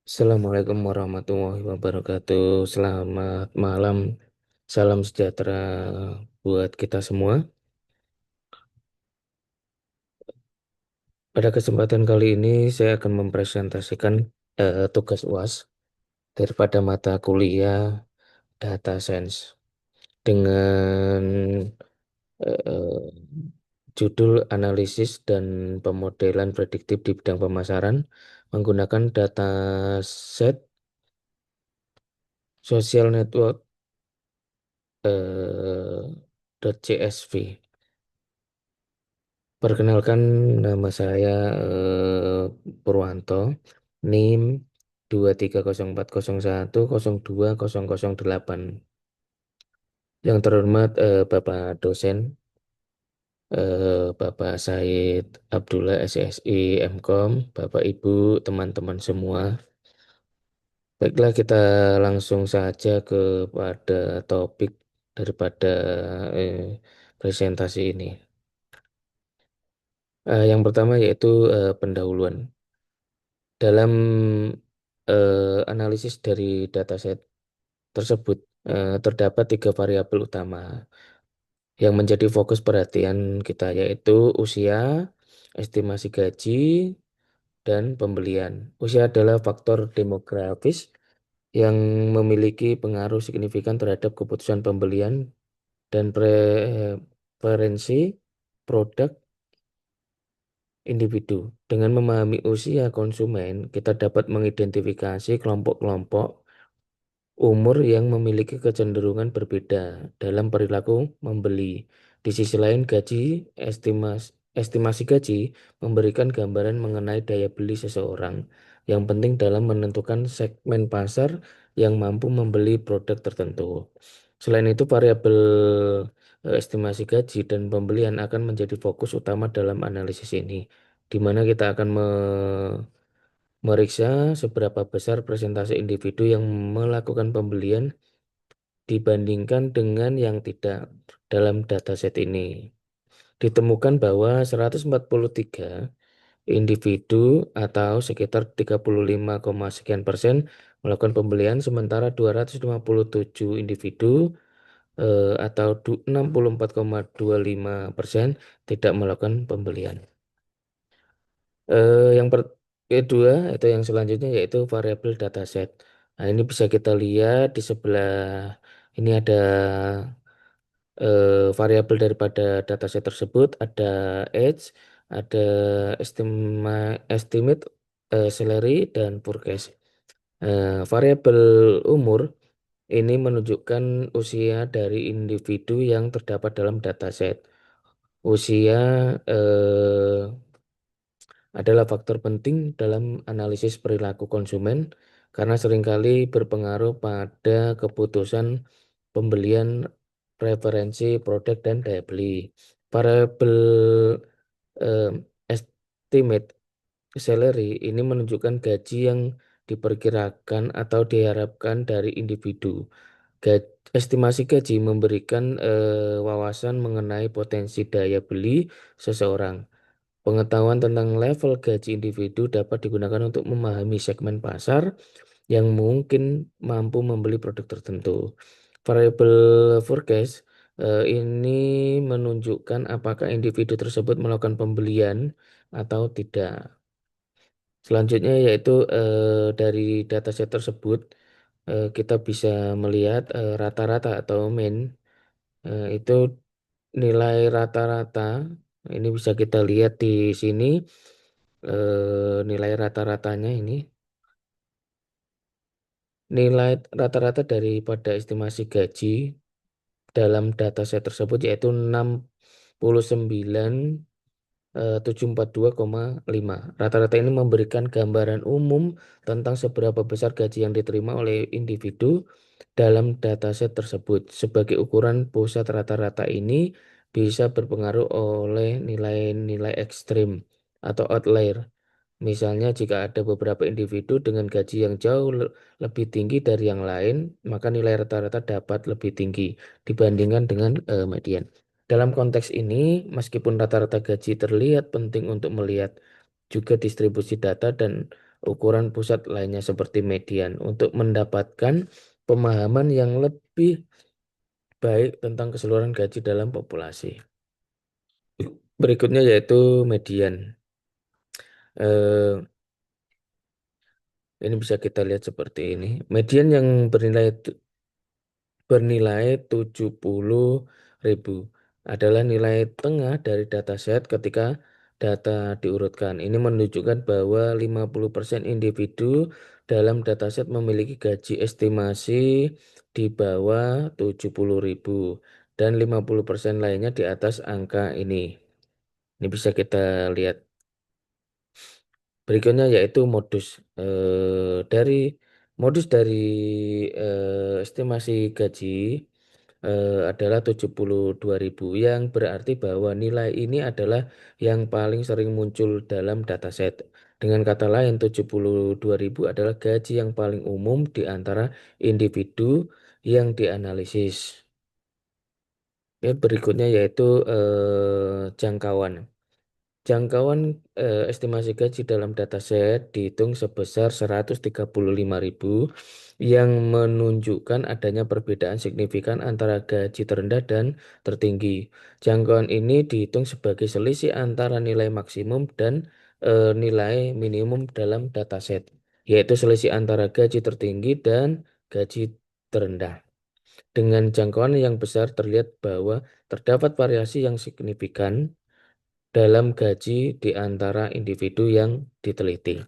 Assalamualaikum warahmatullahi wabarakatuh. Selamat malam. Salam sejahtera buat kita semua. Pada kesempatan kali ini saya akan mempresentasikan tugas UAS daripada mata kuliah Data Science dengan eh, judul analisis dan pemodelan prediktif di bidang pemasaran menggunakan dataset social network .csv. Perkenalkan, nama saya Purwanto, NIM 23040102008. Yang terhormat Bapak dosen, Bapak Said Abdullah SSI MKOM, Bapak Ibu, teman-teman semua. Baiklah, kita langsung saja kepada topik daripada eh, presentasi ini. Yang pertama yaitu pendahuluan. Dalam analisis dari dataset tersebut, terdapat tiga variabel utama yang menjadi fokus perhatian kita, yaitu usia, estimasi gaji, dan pembelian. Usia adalah faktor demografis yang memiliki pengaruh signifikan terhadap keputusan pembelian dan preferensi produk individu. Dengan memahami usia konsumen, kita dapat mengidentifikasi kelompok-kelompok umur yang memiliki kecenderungan berbeda dalam perilaku membeli. Di sisi lain, estimasi gaji memberikan gambaran mengenai daya beli seseorang yang penting dalam menentukan segmen pasar yang mampu membeli produk tertentu. Selain itu, variabel estimasi gaji dan pembelian akan menjadi fokus utama dalam analisis ini, di mana kita akan meriksa seberapa besar persentase individu yang melakukan pembelian dibandingkan dengan yang tidak. Dalam dataset ini ditemukan bahwa 143 individu atau sekitar 35, sekian persen melakukan pembelian, sementara 257 individu atau 64,25% tidak melakukan pembelian. Yang kedua itu yang selanjutnya yaitu variabel dataset. Nah, ini bisa kita lihat di sebelah ini ada variabel daripada dataset tersebut, ada age, ada estimate, salary, dan forecast. Variabel umur ini menunjukkan usia dari individu yang terdapat dalam dataset. Usia eh, adalah faktor penting dalam analisis perilaku konsumen karena seringkali berpengaruh pada keputusan pembelian, preferensi produk, dan daya beli. Variabel eh, estimate salary ini menunjukkan gaji yang diperkirakan atau diharapkan dari individu. Estimasi gaji memberikan wawasan mengenai potensi daya beli seseorang. Pengetahuan tentang level gaji individu dapat digunakan untuk memahami segmen pasar yang mungkin mampu membeli produk tertentu. Variabel forecast ini menunjukkan apakah individu tersebut melakukan pembelian atau tidak. Selanjutnya yaitu dari dataset tersebut kita bisa melihat rata-rata atau mean, itu nilai rata-rata. Ini bisa kita lihat di sini, nilai rata-ratanya ini. Nilai rata-rata daripada estimasi gaji dalam dataset tersebut yaitu 69,742,5. Rata-rata ini memberikan gambaran umum tentang seberapa besar gaji yang diterima oleh individu dalam dataset tersebut. Sebagai ukuran, pusat rata-rata ini bisa berpengaruh oleh nilai-nilai ekstrim atau outlier. Misalnya, jika ada beberapa individu dengan gaji yang jauh lebih tinggi dari yang lain, maka nilai rata-rata dapat lebih tinggi dibandingkan dengan median. Dalam konteks ini, meskipun rata-rata gaji terlihat penting untuk melihat juga distribusi data dan ukuran pusat lainnya seperti median untuk mendapatkan pemahaman yang lebih baik tentang keseluruhan gaji dalam populasi. Berikutnya yaitu median. Eh, ini bisa kita lihat seperti ini. Median yang bernilai 70.000 adalah nilai tengah dari dataset ketika data diurutkan. Ini menunjukkan bahwa 50% individu dalam dataset memiliki gaji estimasi di bawah 70.000 dan 50% lainnya di atas angka ini. Ini bisa kita lihat. Berikutnya yaitu modus dari estimasi gaji adalah 72.000 yang berarti bahwa nilai ini adalah yang paling sering muncul dalam dataset. Dengan kata lain, 72.000 adalah gaji yang paling umum di antara individu yang dianalisis. Ya, berikutnya yaitu jangkauan. Jangkauan estimasi gaji dalam dataset dihitung sebesar 135.000 yang menunjukkan adanya perbedaan signifikan antara gaji terendah dan tertinggi. Jangkauan ini dihitung sebagai selisih antara nilai maksimum dan nilai minimum dalam dataset, yaitu selisih antara gaji tertinggi dan gaji terendah. Dengan jangkauan yang besar terlihat bahwa terdapat variasi yang signifikan dalam gaji di antara individu yang diteliti.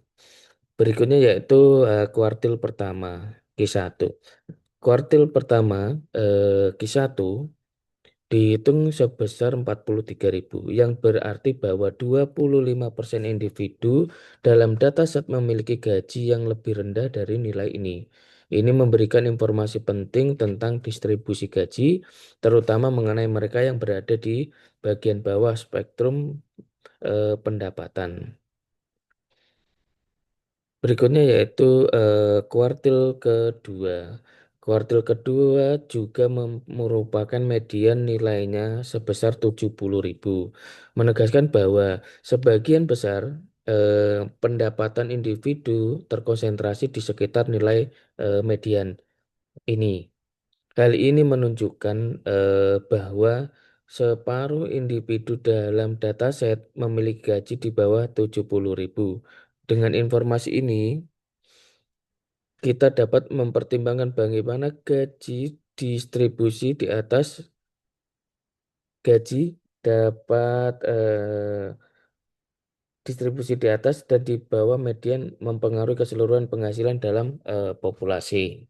Berikutnya yaitu kuartil pertama Q1. Kuartil pertama Q1 dihitung sebesar 43.000 yang berarti bahwa 25% individu dalam dataset memiliki gaji yang lebih rendah dari nilai ini. Ini memberikan informasi penting tentang distribusi gaji, terutama mengenai mereka yang berada di bagian bawah spektrum pendapatan. Berikutnya yaitu kuartil kedua. Kuartil kedua juga merupakan median nilainya sebesar 70.000, menegaskan bahwa sebagian besar pendapatan individu terkonsentrasi di sekitar nilai median ini. Hal ini menunjukkan bahwa separuh individu dalam dataset memiliki gaji di bawah 70.000. Dengan informasi ini, kita dapat mempertimbangkan bagaimana gaji dapat distribusi di atas dan di bawah median mempengaruhi keseluruhan penghasilan dalam populasi.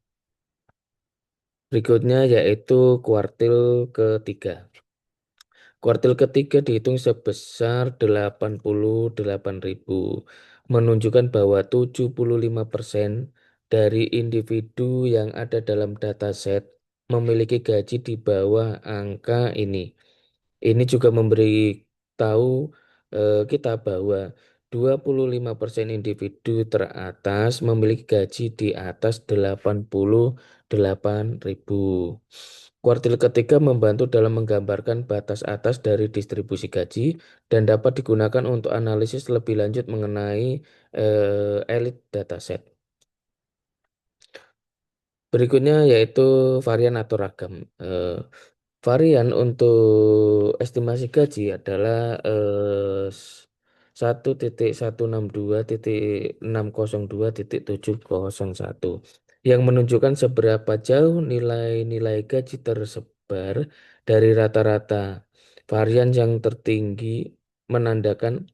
Berikutnya yaitu kuartil ketiga. Kuartil ketiga dihitung sebesar 88.000, menunjukkan bahwa 75% dari individu yang ada dalam dataset memiliki gaji di bawah angka ini. Ini juga memberi tahu kita bahwa 25% individu teratas memiliki gaji di atas 88.000. Kuartil ketiga membantu dalam menggambarkan batas atas dari distribusi gaji dan dapat digunakan untuk analisis lebih lanjut mengenai elit dataset. Berikutnya yaitu varian atau ragam. Varian untuk estimasi gaji adalah 1.162.602.701 yang menunjukkan seberapa jauh nilai-nilai gaji tersebar dari rata-rata. Varian yang tertinggi menandakan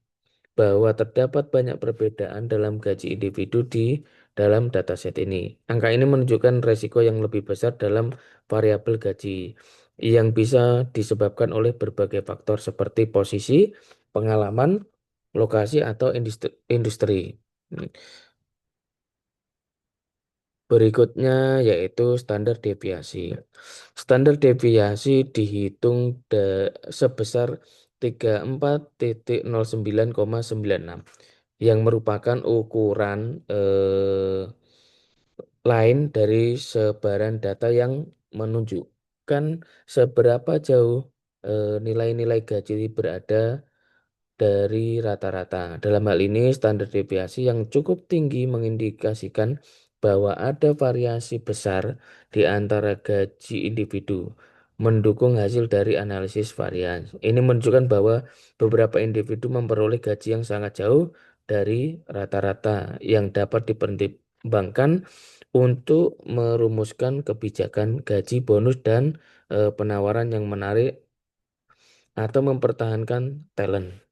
bahwa terdapat banyak perbedaan dalam gaji individu di dalam dataset ini. Angka ini menunjukkan resiko yang lebih besar dalam variabel gaji yang bisa disebabkan oleh berbagai faktor seperti posisi, pengalaman, lokasi, atau industri. Berikutnya yaitu standar deviasi. Standar deviasi dihitung sebesar 34.09,96 yang merupakan ukuran lain dari sebaran data yang menunjukkan seberapa jauh nilai-nilai gaji berada dari rata-rata. Dalam hal ini, standar deviasi yang cukup tinggi mengindikasikan bahwa ada variasi besar di antara gaji individu, mendukung hasil dari analisis varian. Ini menunjukkan bahwa beberapa individu memperoleh gaji yang sangat jauh dari rata-rata yang dapat dipertimbangkan untuk merumuskan kebijakan gaji bonus dan penawaran yang menarik atau mempertahankan talent.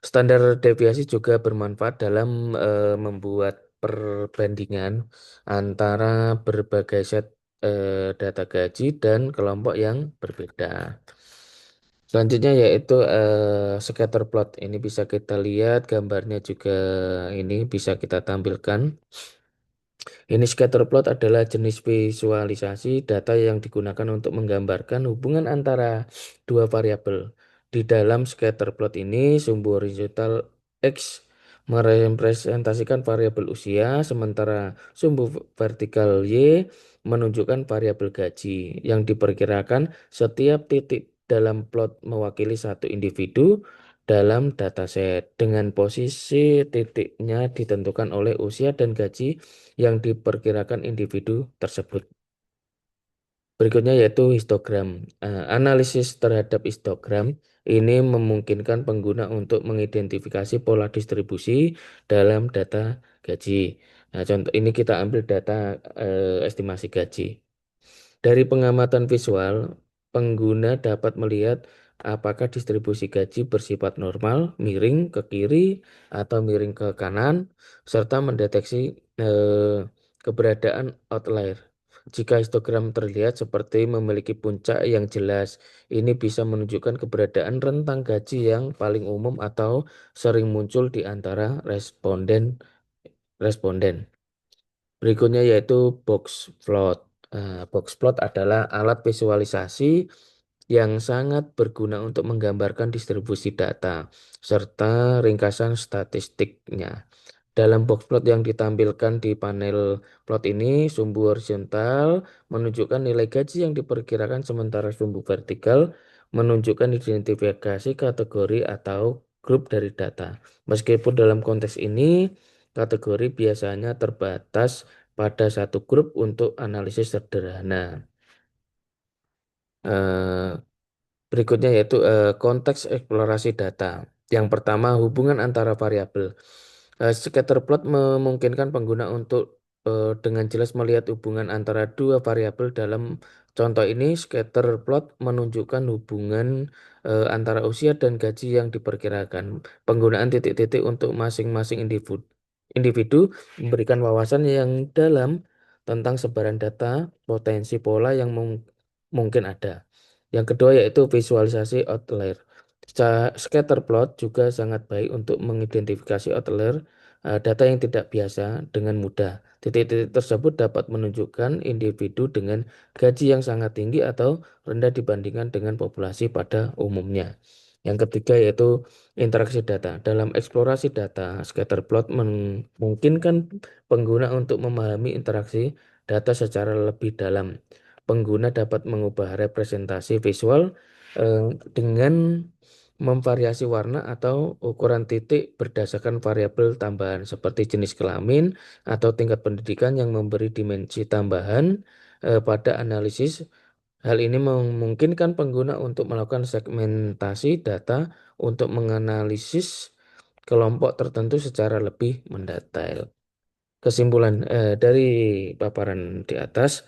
Standar deviasi juga bermanfaat dalam membuat perbandingan antara berbagai set data gaji dan kelompok yang berbeda. Selanjutnya yaitu scatter plot. Ini bisa kita lihat gambarnya juga ini bisa kita tampilkan. Ini scatter plot adalah jenis visualisasi data yang digunakan untuk menggambarkan hubungan antara dua variabel. Di dalam scatter plot ini, sumbu horizontal X merepresentasikan variabel usia, sementara sumbu vertikal Y menunjukkan variabel gaji yang diperkirakan setiap titik dalam plot mewakili satu individu dalam dataset dengan posisi titiknya ditentukan oleh usia dan gaji yang diperkirakan individu tersebut. Berikutnya yaitu histogram. Analisis terhadap histogram ini memungkinkan pengguna untuk mengidentifikasi pola distribusi dalam data gaji. Nah, contoh ini kita ambil data estimasi gaji. Dari pengamatan visual, pengguna dapat melihat apakah distribusi gaji bersifat normal, miring ke kiri, atau miring ke kanan, serta mendeteksi keberadaan outlier. Jika histogram terlihat seperti memiliki puncak yang jelas, ini bisa menunjukkan keberadaan rentang gaji yang paling umum atau sering muncul di antara responden. Berikutnya yaitu box plot. Box plot adalah alat visualisasi yang sangat berguna untuk menggambarkan distribusi data serta ringkasan statistiknya. Dalam box plot yang ditampilkan di panel plot ini, sumbu horizontal menunjukkan nilai gaji yang diperkirakan, sementara sumbu vertikal menunjukkan identifikasi kategori atau grup dari data. Meskipun dalam konteks ini, kategori biasanya terbatas pada satu grup untuk analisis sederhana. Eh, Berikutnya yaitu konteks eksplorasi data. Yang pertama, hubungan antara variabel. Scatter plot memungkinkan pengguna untuk dengan jelas melihat hubungan antara dua variabel. Dalam contoh ini, scatter plot menunjukkan hubungan antara usia dan gaji yang diperkirakan. Penggunaan titik-titik untuk masing-masing individu memberikan wawasan yang dalam tentang sebaran data, potensi pola yang mungkin ada. Yang kedua yaitu visualisasi outlier. Scatter plot juga sangat baik untuk mengidentifikasi outlier, data yang tidak biasa dengan mudah. Titik-titik tersebut dapat menunjukkan individu dengan gaji yang sangat tinggi atau rendah dibandingkan dengan populasi pada umumnya. Yang ketiga yaitu interaksi data. Dalam eksplorasi data, scatter plot memungkinkan pengguna untuk memahami interaksi data secara lebih dalam. Pengguna dapat mengubah representasi visual dengan memvariasi warna atau ukuran titik berdasarkan variabel tambahan seperti jenis kelamin atau tingkat pendidikan yang memberi dimensi tambahan pada analisis. Hal ini memungkinkan pengguna untuk melakukan segmentasi data untuk menganalisis kelompok tertentu secara lebih mendetail. Kesimpulan dari paparan di atas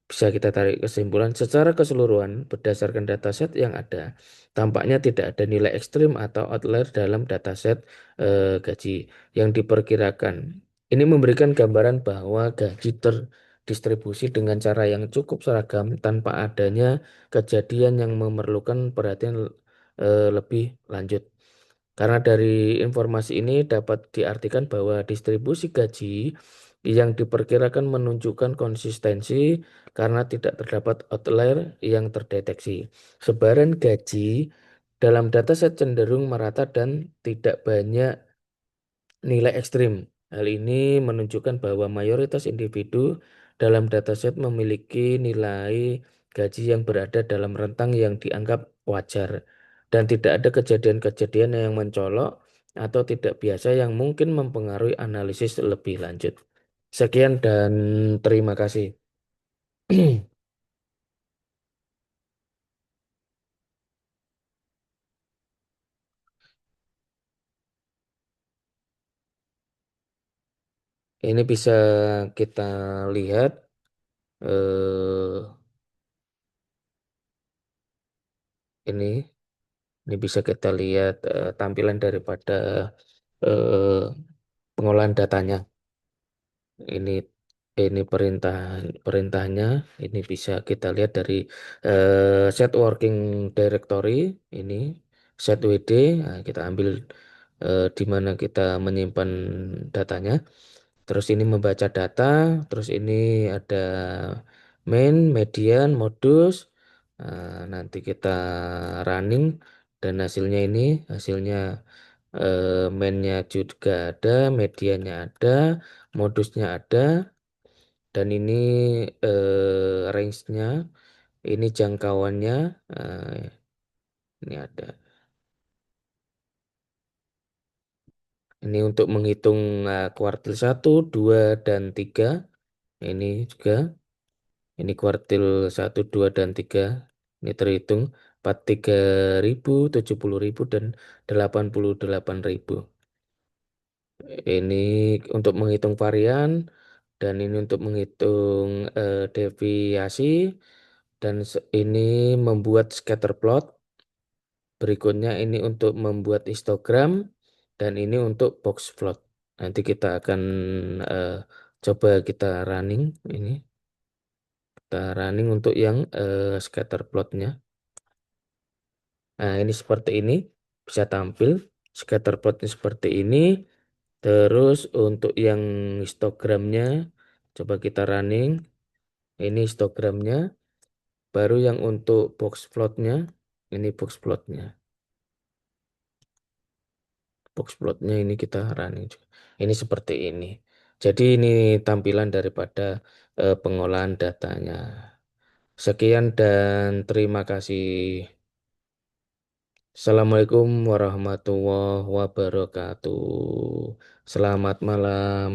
bisa kita tarik kesimpulan secara keseluruhan berdasarkan dataset yang ada. Tampaknya tidak ada nilai ekstrim atau outlier dalam dataset gaji yang diperkirakan. Ini memberikan gambaran bahwa gaji terdistribusi dengan cara yang cukup seragam tanpa adanya kejadian yang memerlukan perhatian lebih lanjut. Karena dari informasi ini dapat diartikan bahwa distribusi gaji yang diperkirakan menunjukkan konsistensi karena tidak terdapat outlier yang terdeteksi. Sebaran gaji dalam dataset cenderung merata dan tidak banyak nilai ekstrim. Hal ini menunjukkan bahwa mayoritas individu dalam dataset memiliki nilai gaji yang berada dalam rentang yang dianggap wajar. dan tidak ada kejadian-kejadian yang mencolok atau tidak biasa yang mungkin mempengaruhi analisis lebih lanjut. Sekian dan terima kasih. Ini bisa kita lihat ini ini bisa kita lihat tampilan daripada eh, pengolahan datanya. Ini ini perintahnya. Ini bisa kita lihat dari set working directory ini set WD. Nah, kita ambil di mana kita menyimpan datanya. Terus ini membaca data, terus ini ada main, median, modus. Nanti kita running dan hasilnya ini hasilnya mainnya juga ada, medianya ada, modusnya ada, dan ini range-nya, ini jangkauannya, ini ada. Ini untuk menghitung kuartil 1, 2, dan 3. Ini juga, ini kuartil 1, 2, dan 3. Ini terhitung 43.000, 70.000, dan 88.000. Ini untuk menghitung varian, dan ini untuk menghitung deviasi, dan ini membuat scatter plot. Berikutnya ini untuk membuat histogram, dan ini untuk box plot. Nanti kita akan eh, coba kita running ini. Kita running untuk yang scatter plotnya. Nah, ini seperti ini bisa tampil scatter plotnya seperti ini. Terus untuk yang histogramnya coba kita running. Ini histogramnya. Baru yang untuk box plotnya, ini box plotnya. Box plotnya ini kita running juga. Ini seperti ini. Jadi ini tampilan daripada pengolahan datanya. Sekian dan terima kasih. Assalamualaikum warahmatullahi wabarakatuh. Selamat malam.